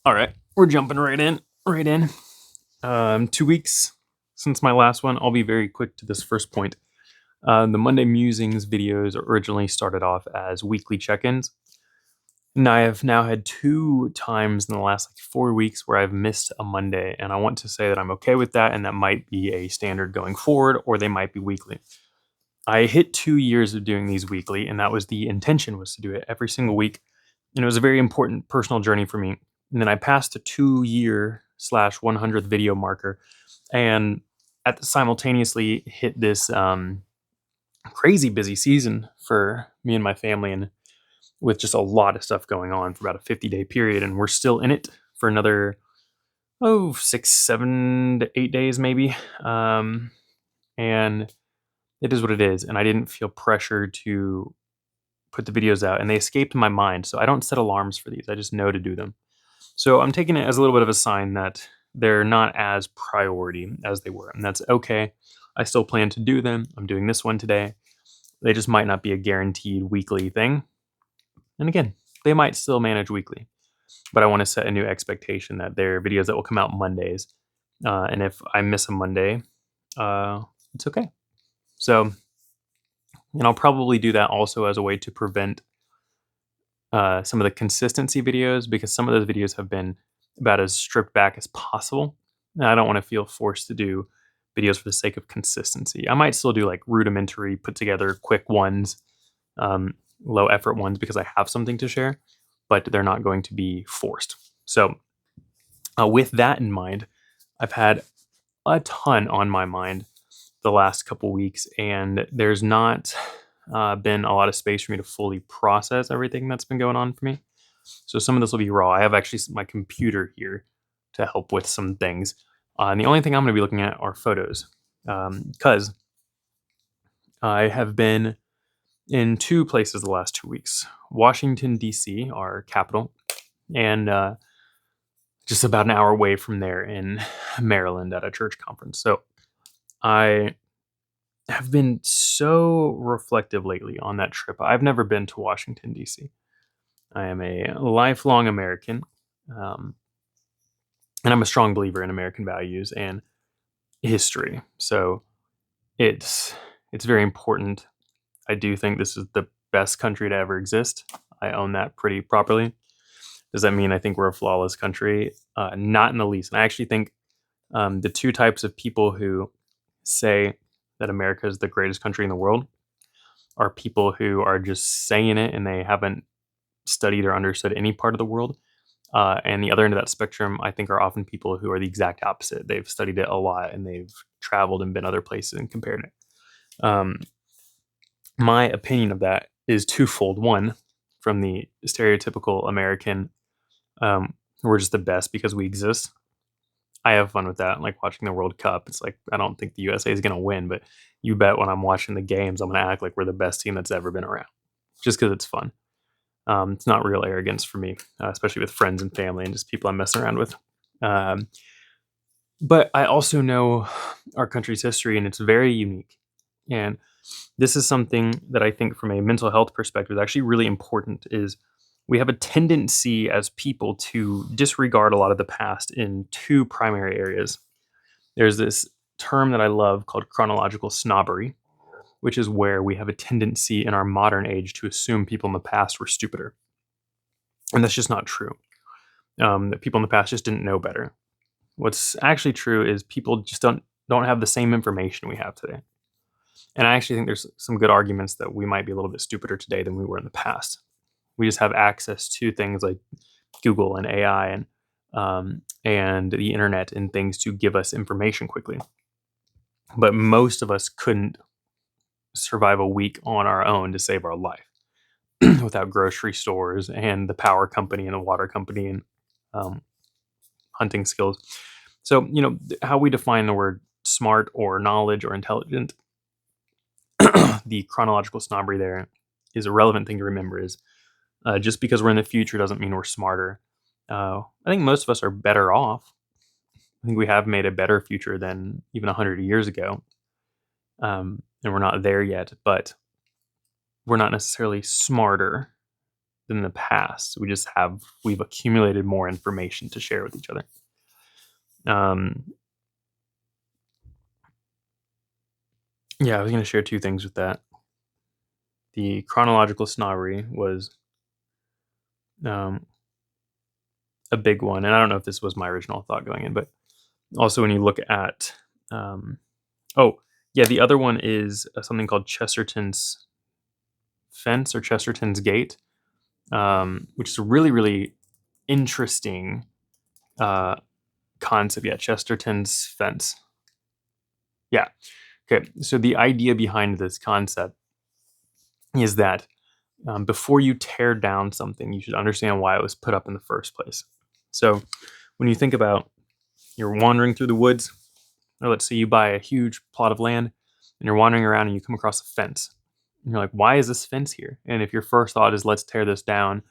All right, we're jumping right in. 2 weeks since my last one. I'll be very quick to this first point. The Monday Musings videos originally started off as weekly check-ins, and I have now had 2 times in the last 4 weeks where I've missed a Monday, and I want to say that I'm okay with that, and that might be a standard going forward, or they might be weekly. I hit 2 years of doing these weekly, and that was the intention, was to do it every single week. And it was a very important personal journey for me. And then I passed the 2 year slash 100th video marker, and simultaneously hit this crazy busy season for me and my family, and with just a lot of stuff going on for about a 50-day period. And we're still in it for another 6, 7 to 8 days maybe. And it is what it is. And I didn't feel pressure to put the videos out, and they escaped my mind. So I don't set alarms for these. I just know to do them. So I'm taking it as a little bit of a sign that they're not as priority as they were, and that's okay. I still plan to do them. I'm doing this one today. They just might not be a guaranteed weekly thing. And again, they might still manage weekly, but I want to set a new expectation that they're videos that will come out Mondays. And if I miss a Monday, it's okay. So, and I'll probably do that also as a way to prevent some of the consistency videos, because some of those videos have been about as stripped back as possible. And I don't want to feel forced to do videos for the sake of consistency. I might still do rudimentary, put together, quick ones, low effort ones, because I have something to share, but they're not going to be forced. So with that in mind, I've had a ton on my mind the last couple weeks, and there's not been a lot of space for me to fully process everything that's been going on for me. So some of this will be raw. I have actually my computer here to help with some things. And the only thing I'm going to be looking at are photos, because I have been in 2 places the last 2 weeks. Washington, D.C., our capital, and just about an hour away from there in Maryland at a church conference. So I have been so reflective lately on that trip. I've never been to Washington, D.C. I am a lifelong American, um, and I'm a strong believer in American values and history. So it's very important. I do think this is the best country to ever exist. I own that pretty properly. Does that mean I think we're a flawless country? Not in the least. And I actually think the 2 types of people who say that America is the greatest country in the world are people who are just saying it and they haven't studied or understood any part of the world. And the other end of that spectrum, I think, are often people who are the exact opposite. They've studied it a lot and they've traveled and been other places and compared it. My opinion of that is twofold. One, from the stereotypical American, we're just the best because we exist. I have fun with that. Like watching the World Cup. It's like, I don't think the USA is going to win, but you bet when I'm watching the games, I'm going to act like we're the best team that's ever been around, just because it's fun. It's not real arrogance for me, especially with friends and family and just people I'm messing around with. But I also know our country's history, and it's very unique. And this is something that I think from a mental health perspective is actually really important. Is we have a tendency as people to disregard a lot of the past in 2 primary areas. There's this term that I love called chronological snobbery, which is where we have a tendency in our modern age to assume people in the past were stupider. And that's just not true. That people in the past just didn't know better. What's actually true is people just don't have the same information we have today. And I actually think there's some good arguments that we might be a little bit stupider today than we were in the past. We just have access to things like Google and AI and the internet and things to give us information quickly. But most of us couldn't survive a week on our own to save our life without grocery stores and the power company and the water company and hunting skills. So, how we define the word smart or knowledge or intelligent, the chronological snobbery there is a relevant thing to remember. Is just because we're in the future doesn't mean we're smarter. I think most of us are better off. I think we have made a better future than even 100 years ago. And we're not there yet, but we're not necessarily smarter. than the past. We've accumulated more information to share with each other. Yeah, I was going to share two things with that. The chronological snobbery was um, a big one, and I don't know if this was my original thought going in, but also when you look at, oh yeah, the other one is something called Chesterton's fence or Chesterton's gate, which is a really really interesting concept. Yeah, Chesterton's fence. Yeah. Okay. So the idea behind this concept is that before you tear down something, you should understand why it was put up in the first place. So when you think about you're wandering through the woods, or let's say you buy a huge plot of land and you're wandering around and you come across a fence. And you're like, why is this fence here? And if your first thought is, let's tear this down,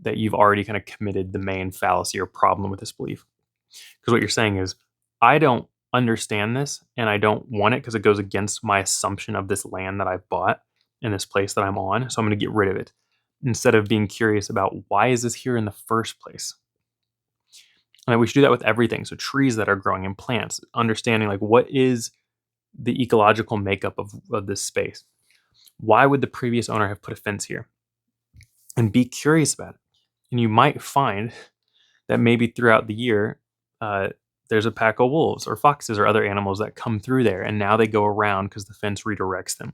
that you've already kind of committed the main fallacy or problem with this belief. Because what you're saying is, I don't understand this and I don't want it because it goes against my assumption of this land that I've bought in this place that I'm on. So I'm going to get rid of it instead of being curious about why is this here in the first place. And we should do that with everything. So trees that are growing and plants, understanding like what is the ecological makeup of this space. Why would the previous owner have put a fence here? And be curious about it. And you might find that maybe throughout the year, there's a pack of wolves or foxes or other animals that come through there, and now they go around because the fence redirects them.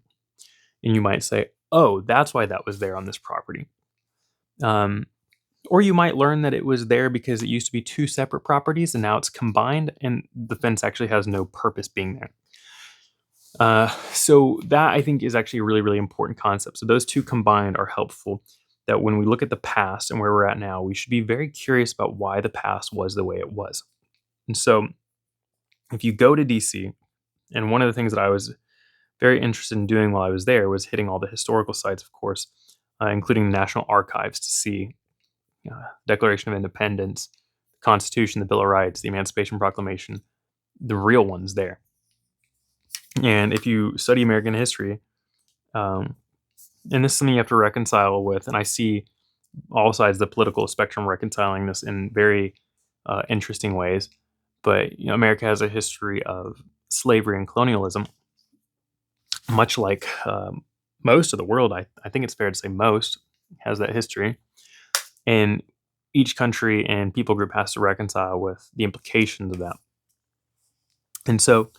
And you might say, oh, that's why that was there on this property. Or you might learn that it was there because it used to be two separate properties and now it's combined and the fence actually has no purpose being there. So that I think is actually a really, really important concept. So those two combined are helpful, that when we look at the past and where we're at now, we should be very curious about why the past was the way it was. And so if you go to DC, and one of the things that I was very interested in doing while I was there was hitting all the historical sites, of course, including the National Archives to see Declaration of Independence, the Constitution, the Bill of Rights, the Emancipation Proclamation, the real ones there. And if you study American history, and this is something you have to reconcile with, and I see all sides of the political spectrum reconciling this in very interesting ways. But America has a history of slavery and colonialism, much like most of the world. I think it's fair to say most has that history. And each country and people group has to reconcile with the implications of that. And so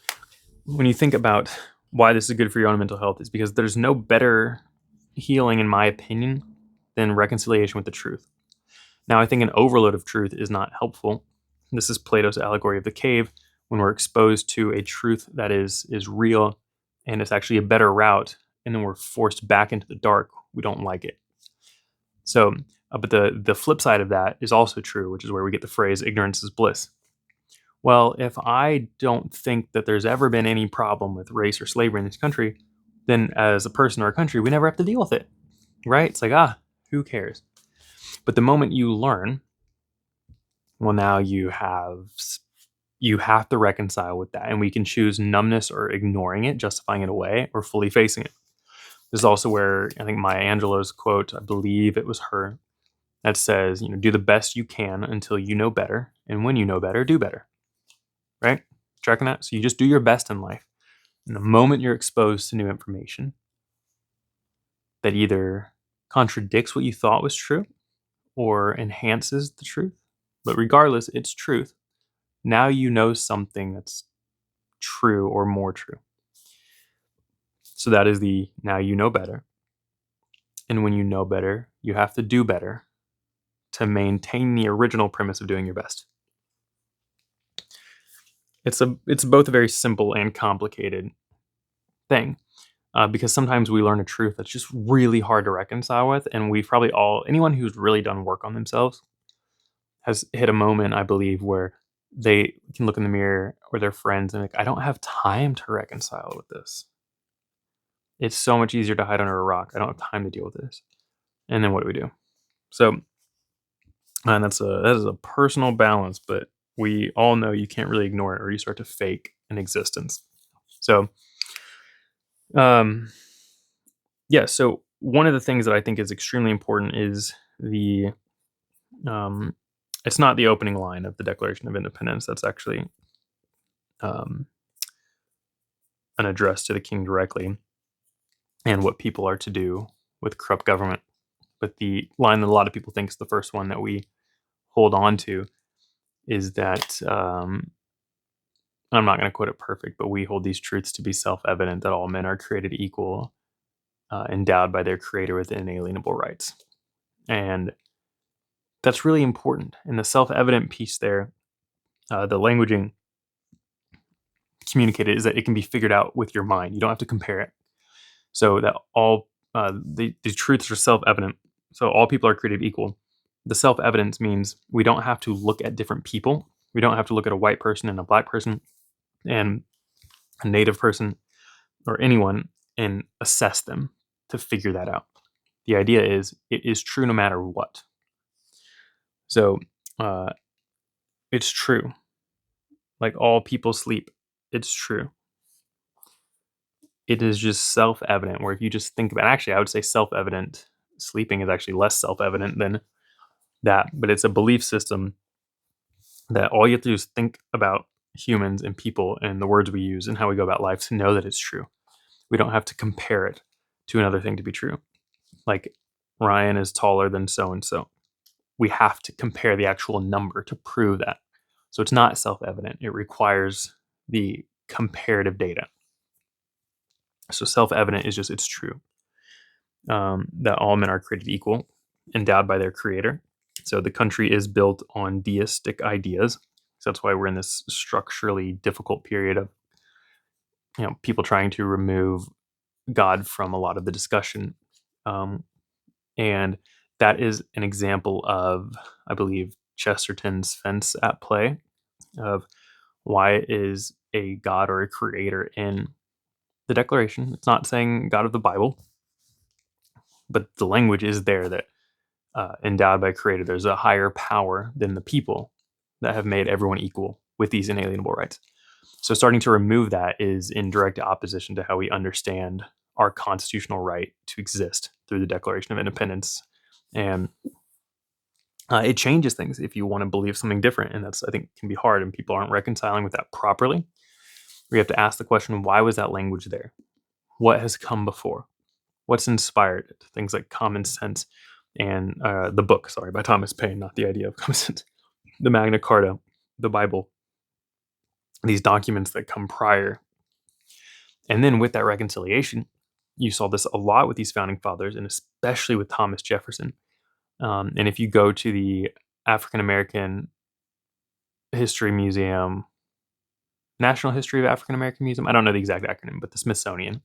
when you think about why this is good for your own mental health, is because there's no better healing, in my opinion, than reconciliation with the truth. Now, I think an overload of truth is not helpful. This is Plato's allegory of the cave. When we're exposed to a truth that is real and it's actually a better route, and then we're forced back into the dark, we don't like it. So, but the flip side of that is also true, which is where we get the phrase ignorance is bliss. Well, if I don't think that there's ever been any problem with race or slavery in this country, then as a person or a country, we never have to deal with it, right? It's like, who cares? But the moment you learn, well, now you have to reconcile with that, and we can choose numbness or ignoring it, justifying it away, or fully facing it. This is also where I think Maya Angelou's quote, I believe it was her, that says, do the best you can until you know better, and when you know better, do better. Right? Tracking that? So you just do your best in life. And the moment you're exposed to new information that either contradicts what you thought was true or enhances the truth, but regardless, it's truth. Now you know something that's true or more true. So that is the now you know better. And when you know better, you have to do better to maintain the original premise of doing your best. It's both a very simple and complicated thing, because sometimes we learn a truth that's just really hard to reconcile with, and we probably anyone who's really done work on themselves has hit a moment, I believe, where they can look in the mirror or their friends and like, I don't have time to reconcile with this. It's so much easier to hide under a rock. I don't have time to deal with this. And then what do we do? So, and that is a personal balance, but we all know you can't really ignore it or you start to fake an existence. So, yeah. So one of the things that I think is extremely important is the it's not the opening line of the Declaration of Independence. That's actually um, an address to the king directly and what people are to do with corrupt government. But the line that a lot of people think is the first one that we hold on to is that I'm not going to quote it perfect, but we hold these truths to be self-evident that all men are created equal, endowed by their creator with inalienable rights. And that's really important. And the self-evident piece there, the languaging communicated, is that it can be figured out with your mind. You don't have to compare it. So that all the truths are self-evident. So all people are created equal. The self-evidence means we don't have to look at different people. We don't have to look at a white person and a black person and a native person or anyone and assess them to figure that out. The idea is it is true no matter what. So it's true. Like all people sleep, it's true. It is just self-evident, where if you just think about it, actually, I would say self-evident sleeping is actually less self-evident than that, but it's a belief system that all you have to do is think about humans and people and the words we use and how we go about life to know that it's true. We don't have to compare it to another thing to be true. Like Ryan is taller than so and so. We have to compare the actual number to prove that. So it's not self-evident. It requires the comparative data. So self-evident is just it's true. That all men are created equal, endowed by their creator. So the country is built on deistic ideas. So that's why we're in this structurally difficult period of people trying to remove God from a lot of the discussion. And that is an example of, I believe, Chesterton's fence at play of why is a God or a creator in the Declaration. It's not saying God of the Bible, but the language is there that endowed by creator, there's a higher power than the people that have made everyone equal with these inalienable rights. So starting to remove that is in direct opposition to how we understand our constitutional right to exist through the Declaration of Independence. And it changes things if you want to believe something different. And that's, I think, can be hard, and people aren't reconciling with that properly. We have to ask the question, why was that language there? What has come before? What's inspired it? Things like common sense and the book, by Thomas Paine, not the idea of common sense, the Magna Carta, the Bible, these documents that come prior. And then with that reconciliation, you saw this a lot with these founding fathers, and especially with Thomas Jefferson. And if you go to the African American History Museum, National History of African American Museum, I don't know the exact acronym, but the Smithsonian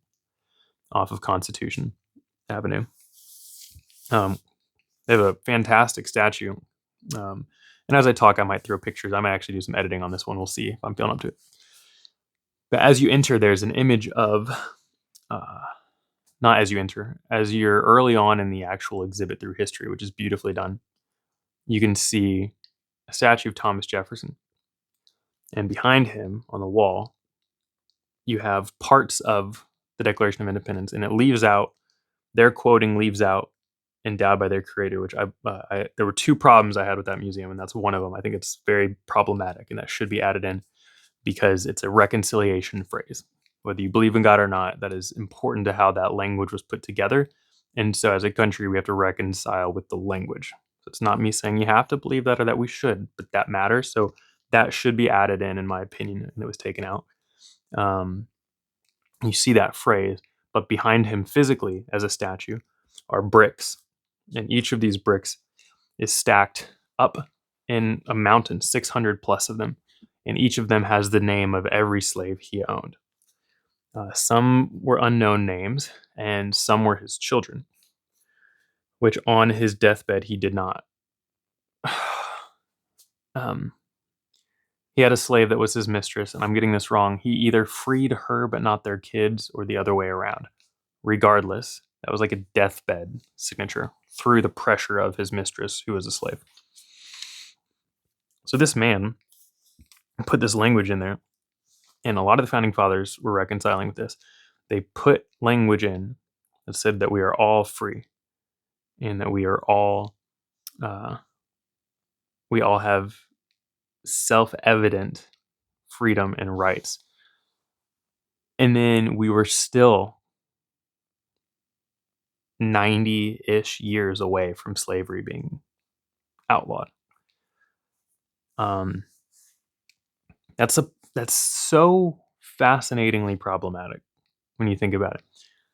off of Constitution Avenue. They have a fantastic statue. And as I talk, I might throw pictures. I might actually do some editing on this one. We'll see if I'm feeling up to it. But as you enter, there's an image of, not as you enter, as you're early on in the actual exhibit through history, which is beautifully done, you can see a statue of Thomas Jefferson. And behind him on the wall, you have parts of the Declaration of Independence, and it leaves out, their quoting leaves out endowed by their creator, which there were two problems I had with that museum, and that's one of them. I think it's very problematic, and that should be added in because it's a reconciliation phrase. Whether you believe in God or not, that is important to how that language was put together. And so as a country, we have to reconcile with the language. So it's not me saying you have to believe that or that we should, but that matters. So that should be added in my opinion, and it was taken out. You see that phrase, but behind him physically as a statue are bricks. And each of these bricks is stacked up in a mountain, 600 plus of them. And each of them has the name of every slave he owned. Some were unknown names, and some were his children, which on his deathbed he did not. He had a slave that was his mistress, and I'm getting this wrong. He either freed her but not their kids, or the other way around. Regardless, that was like a deathbed signature through the pressure of his mistress, who was a slave. So this man put this language in there, and a lot of the founding fathers were reconciling with this. They put language in that said that we are all free and that we are all uh, we all have self-evident freedom and rights. And then we were still 90-ish years away from slavery being outlawed. Um, that's so fascinatingly problematic when you think about it.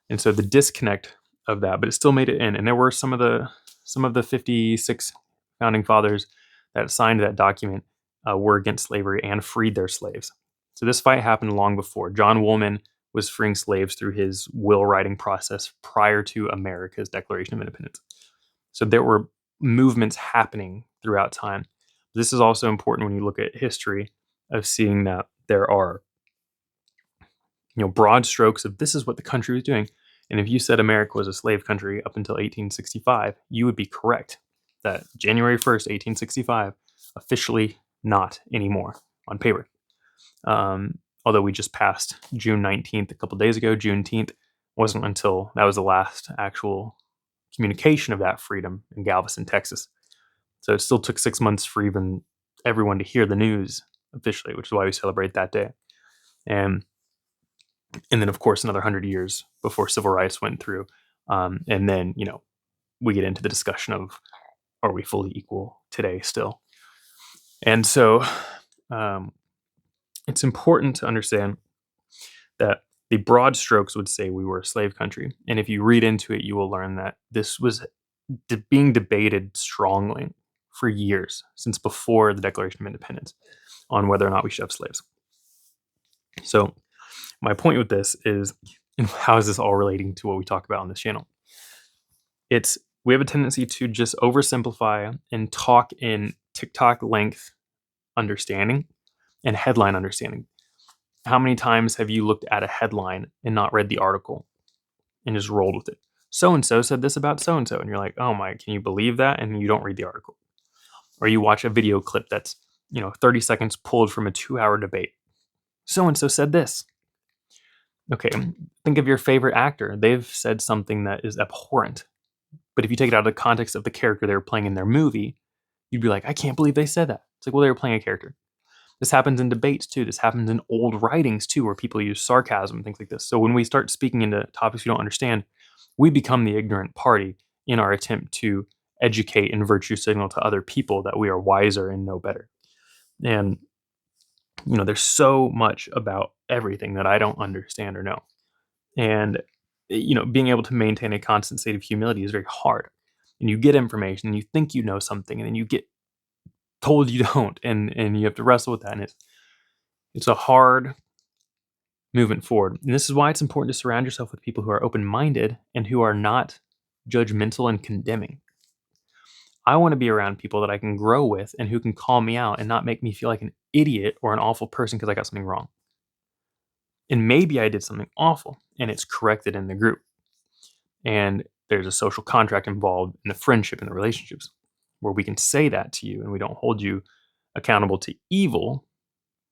And so the disconnect of that, but it still made it in. And there were some of the 56 founding fathers that signed that document were against slavery and freed their slaves. So this fight happened long before. John Woolman was freeing slaves through his will writing process prior to America's Declaration of Independence. So there were movements happening throughout time. This is also important when you look at history of seeing that there are, broad strokes of this is what the country was doing. And if you said America was a slave country up until 1865, you would be correct that January 1st, 1865, officially not anymore on paper. Although we just passed June 19th a couple days ago, Juneteenth wasn't until that was the last actual communication of that freedom in Galveston, Texas. So it still took 6 months for even everyone to hear the news officially, which is why we celebrate that day. And then, of course, another 100 years before civil rights went through. And then, we get into the discussion of, are we fully equal today still? And so it's important to understand that the broad strokes would say we were a slave country. And if you read into it, you will learn that this was being debated strongly for years, since before the Declaration of Independence, on whether or not we should have slaves. So my point with this is, how is this all relating to what we talk about on this channel? We have a tendency to just oversimplify and talk in TikTok length understanding and headline understanding. How many times have you looked at a headline and not read the article and just rolled with it? So-and-so said this about so-and-so. And you're like, oh my, can you believe that? And you don't read the article. Or you watch a video clip that's, 30 seconds pulled from a 2-hour debate. So-and-so said this. Okay, think of your favorite actor. They've said something that is abhorrent. But if you take it out of the context of the character they were playing in their movie, you'd be like, I can't believe they said that. It's like, well, they were playing a character. This happens in debates too. This happens in old writings too, where people use sarcasm and things like this. So when we start speaking into topics we don't understand, we become the ignorant party in our attempt to educate and virtue signal to other people that we are wiser and know better. And, there's so much about everything that I don't understand or know. And, being able to maintain a constant state of humility is very hard. And you get information and you think you know something, and then you get told you don't, and you have to wrestle with that. And it's a hard movement forward. And this is why it's important to surround yourself with people who are open-minded and who are not judgmental and condemning. I want to be around people that I can grow with and who can call me out and not make me feel like an idiot or an awful person because I got something wrong. And maybe I did something awful and it's corrected in the group. And there's a social contract involved in the friendship and the relationships where we can say that to you and we don't hold you accountable to evil,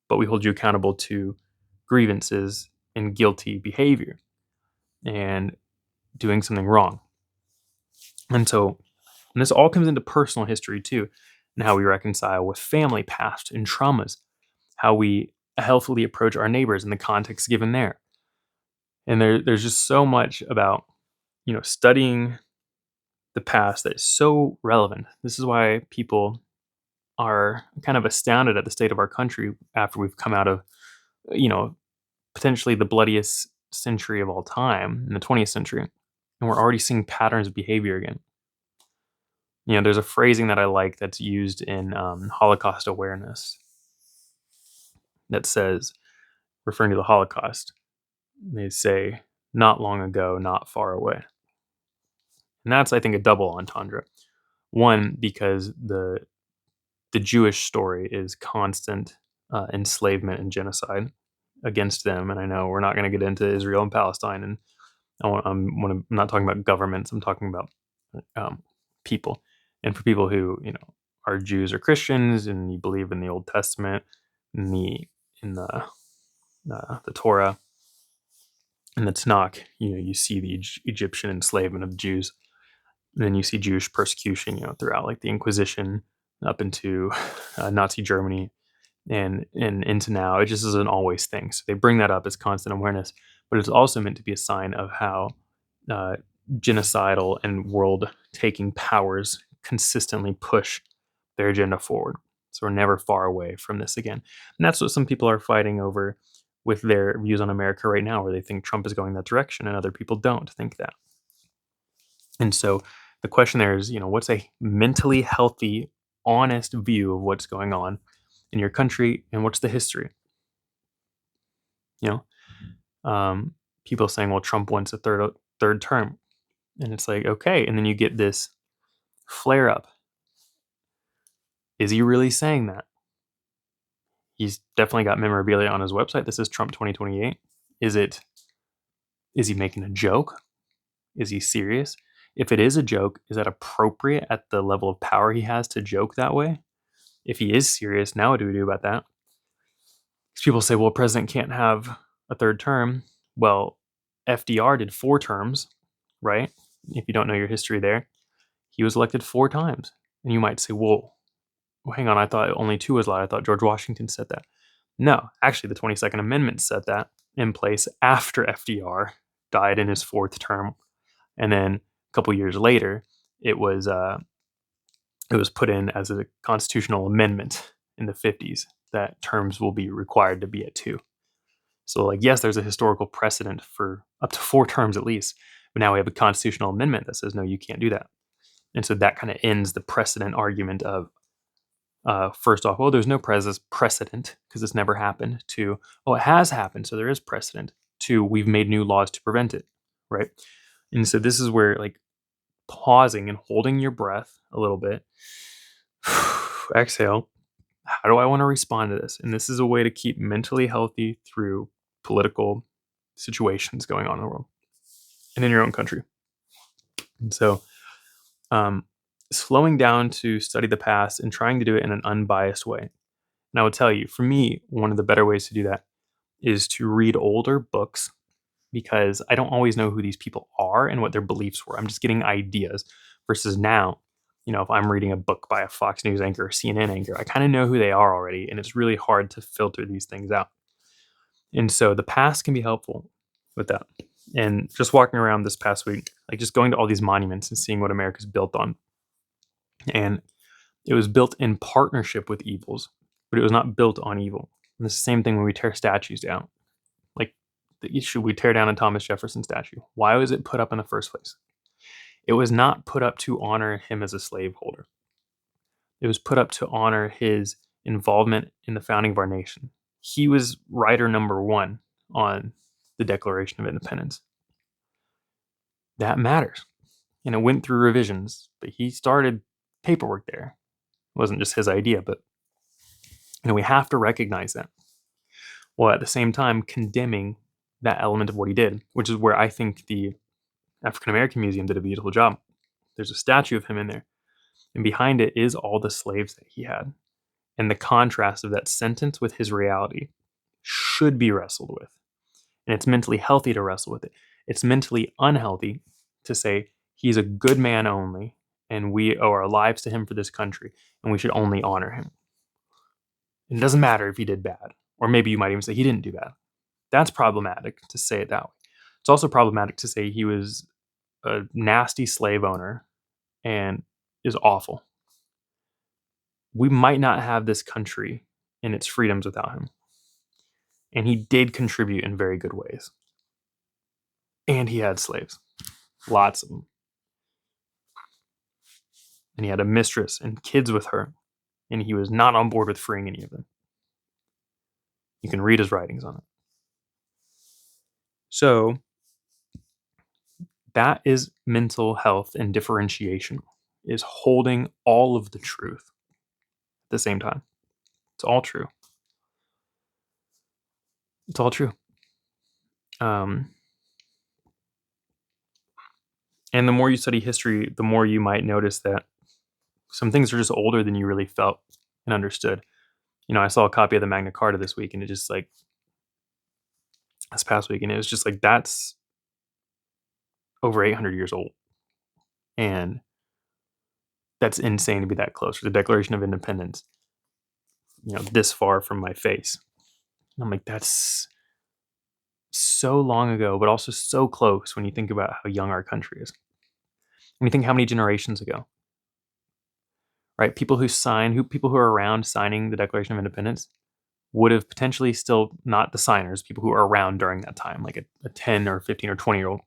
but we hold you accountable to grievances and guilty behavior and doing something wrong. And this all comes into personal history too, and how we reconcile with family past and traumas, how we healthily approach our neighbors in the context given there. And there's just so much about, studying the past that is so relevant. This is why people are kind of astounded at the state of our country after we've come out of, potentially the bloodiest century of all time in the 20th century. And we're already seeing patterns of behavior again. There's a phrasing that I like that's used in Holocaust awareness that says, referring to the Holocaust, they say, not long ago, not far away. And that's, I think, a double entendre. One, because the Jewish story is constant enslavement and genocide against them. And I know we're not going to get into Israel and Palestine, and I'm not talking about governments. I'm talking about people. And for people who are Jews or Christians, and you believe in the Old Testament, in the Torah, and the Tanakh, you see the Egyptian enslavement of the Jews. And then you see Jewish persecution, throughout like the Inquisition up into Nazi Germany and into now. It just is an always thing. So they bring that up as constant awareness, but it's also meant to be a sign of how uh, genocidal and world taking powers consistently push their agenda forward. So we're never far away from this again. And that's what some people are fighting over with their views on America right now, where they think Trump is going that direction and other people don't think that. And so the question there is, what's a mentally healthy, honest view of what's going on in your country and what's the history? You People saying, well, Trump wants a third term. And it's like, okay. And then you get this flare up. Is he really saying that? He's definitely got memorabilia on his website. This is Trump 2028. Is he making a joke? Is he serious? If it is a joke, is that appropriate at the level of power he has to joke that way? If he is serious, now what do we do about that? Because people say, well, a president can't have a third term. Well, FDR did 4 terms, right? If you don't know your history there, he was elected 4 times. And you might say, well, hang on, I thought only 2 was allowed. I thought George Washington said that. No, actually, the 22nd Amendment set that in place after FDR died in his 4th term. And then a couple years later, it was put in as a constitutional amendment in the 50s that terms will be required to be at 2. So, like, yes, there's a historical precedent for up to 4 terms at least, but now we have a constitutional amendment that says, no, you can't do that. And so that kind of ends the precedent argument of, first off, well, there's no precedent because it's never happened, to, oh, it has happened, so there is precedent, to, we've made new laws to prevent it, right? And so this is where, like, pausing and holding your breath a little bit, exhale, how do I want to respond to this? And this is a way to keep mentally healthy through political situations going on in the world and in your own country. And so, slowing down to study the past and trying to do it in an unbiased way. And I will tell you, for me, one of the better ways to do that is to read older books, because I don't always know who these people are and what their beliefs were. I'm just getting ideas versus now, if I'm reading a book by a Fox News anchor or CNN anchor, I kind of know who they are already, and it's really hard to filter these things out. And so the past can be helpful with that. And just walking around this past week, like just going to all these monuments and seeing what America's built on. And it was built in partnership with evils, but it was not built on evil. And it's the same thing when we tear statues down. Like the issue, we tear down a Thomas Jefferson statue. Why was it put up in the first place? It was not put up to honor him as a slaveholder. It was put up to honor his involvement in the founding of our nation. He was writer number 1 on the Declaration of Independence. That matters. And it went through revisions, but he started paperwork there. It wasn't just his idea, but we have to recognize that, while at the same time condemning that element of what he did, which is where I think the African American Museum did a beautiful job. There's a statue of him in there, and behind it is all the slaves that he had. And the contrast of that sentence with his reality should be wrestled with. And it's mentally healthy to wrestle with it. It's mentally unhealthy to say he's a good man only, and we owe our lives to him for this country, and we should only honor him. And it doesn't matter if he did bad, or maybe you might even say he didn't do bad. That's problematic to say it that way. It's also problematic to say he was a nasty slave owner and is awful. We might not have this country and its freedoms without him. And he did contribute in very good ways. And he had slaves, lots of them. And he had a mistress and kids with her, and he was not on board with freeing any of them. You can read his writings on it. So that is mental health and differentiation, is holding all of the truth at the same time. It's all true. It's all true. And the more you study history, the more you might notice that some things are just older than you really felt and understood. I saw a copy of the Magna Carta this week, and it just like this past week, and it was just like, that's over 800 years old. And that's insane to be that close. The Declaration of Independence, this far from my face. And I'm like, that's so long ago, but also so close when you think about how young our country is. When you think how many generations ago, right? People who are around signing the Declaration of Independence would have potentially still, not the signers, people who were around during that time, like a 10 or 15 or 20-year-old,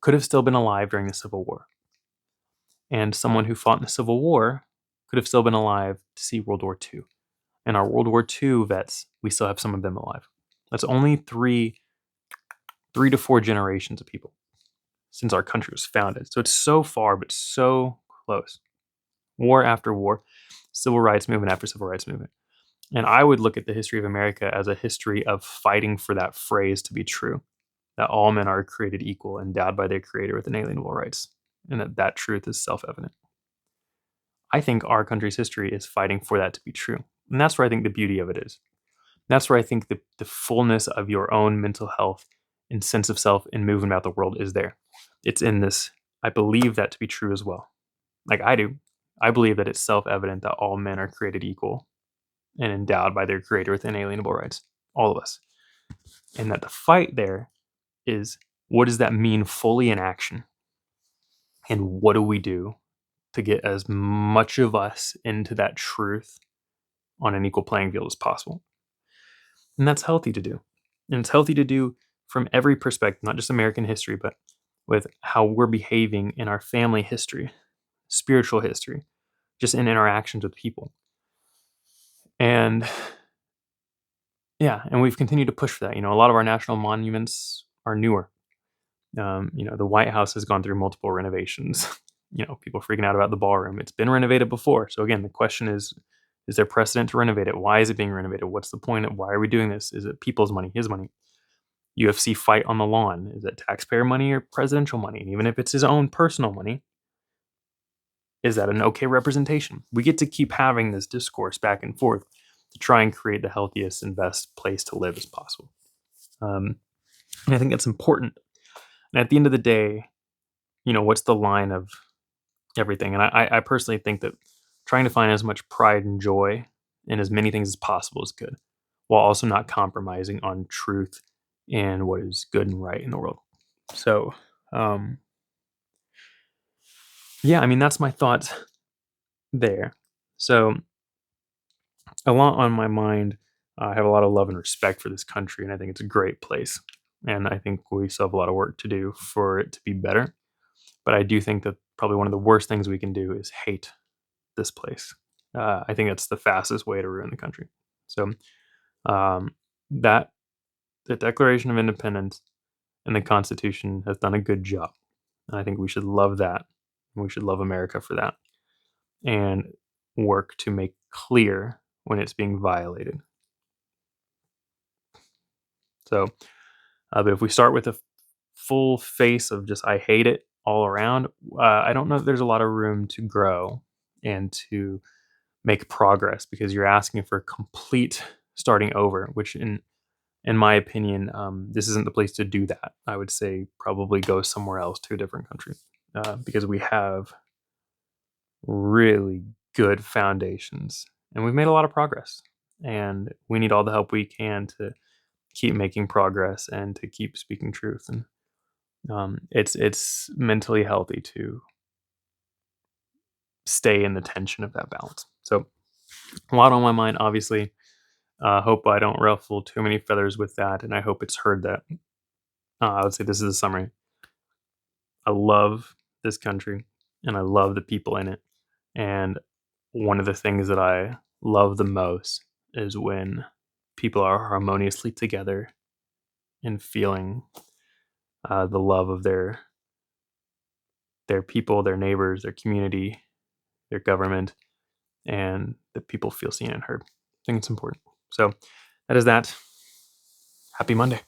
could have still been alive during the Civil War. And someone who fought in the Civil War could have still been alive to see World War II. And our World War II vets, we still have some of them alive. That's only three to four generations of people since our country was founded. So it's so far, but so close. War after war, civil rights movement after civil rights movement. And I would look at the history of America as a history of fighting for that phrase to be true, that all men are created equal, endowed by their creator with inalienable rights, and that truth is self-evident. I think our country's history is fighting for that to be true. And that's where I think the beauty of it is. That's where I think the fullness of your own mental health and sense of self and movement about the world is there. It's in this. I believe that to be true as well. Like I do. I believe that it's self-evident that all men are created equal and endowed by their creator with inalienable rights. All of us. And that the fight there is, what does that mean fully in action? And what do we do to get as much of us into that truth on an equal playing field as possible? And that's healthy to do. And it's healthy to do from every perspective, not just American history, but with how we're behaving in our family history, spiritual history, just in interactions with people. And yeah, and we've continued to push for that. A lot of our national monuments are newer. The White House has gone through multiple renovations. People freaking out about the ballroom. It's been renovated before. So again, the question is there precedent to renovate it? Why is it being renovated? What's the point of why are we doing this? Is it people's money, his money? UFC fight on the lawn. Is it taxpayer money or presidential money? And even if it's his own personal money, is that an okay representation? We get to keep having this discourse back and forth to try and create the healthiest and best place to live as possible. And I think that's important. And at the end of the day, what's the line of everything? And I personally think that trying to find as much pride and joy in as many things as possible is good, while also not compromising on truth and what is good and right in the world. So, that's my thoughts there. So, a lot on my mind. I have a lot of love and respect for this country, and I think it's a great place. And I think we still have a lot of work to do for it to be better. But I do think that probably one of the worst things we can do is hate this place. I think that's the fastest way to ruin the country. So that the Declaration of Independence and the Constitution has done a good job. And I think we should love that. And we should love America for that. And work to make clear when it's being violated. So, but if we start with a full face of just I hate it all around, I don't know if there's a lot of room to grow and to make progress, because you're asking for complete starting over, which in my opinion, this isn't the place to do that. I would say probably go somewhere else, to a different country, because we have really good foundations and we've made a lot of progress, and we need all the help we can to keep making progress and to keep speaking truth. And it's mentally healthy to stay in the tension of that balance. So a lot on my mind, obviously. Hope I don't ruffle too many feathers with that, and I hope it's heard that. I would say this is a summary. I love this country, and I love the people in it. And one of the things that I love the most is when people are harmoniously together and feeling the love of their people, their neighbors, their community, their government, and that people feel seen and heard. I think it's important. So that is that. Happy Monday.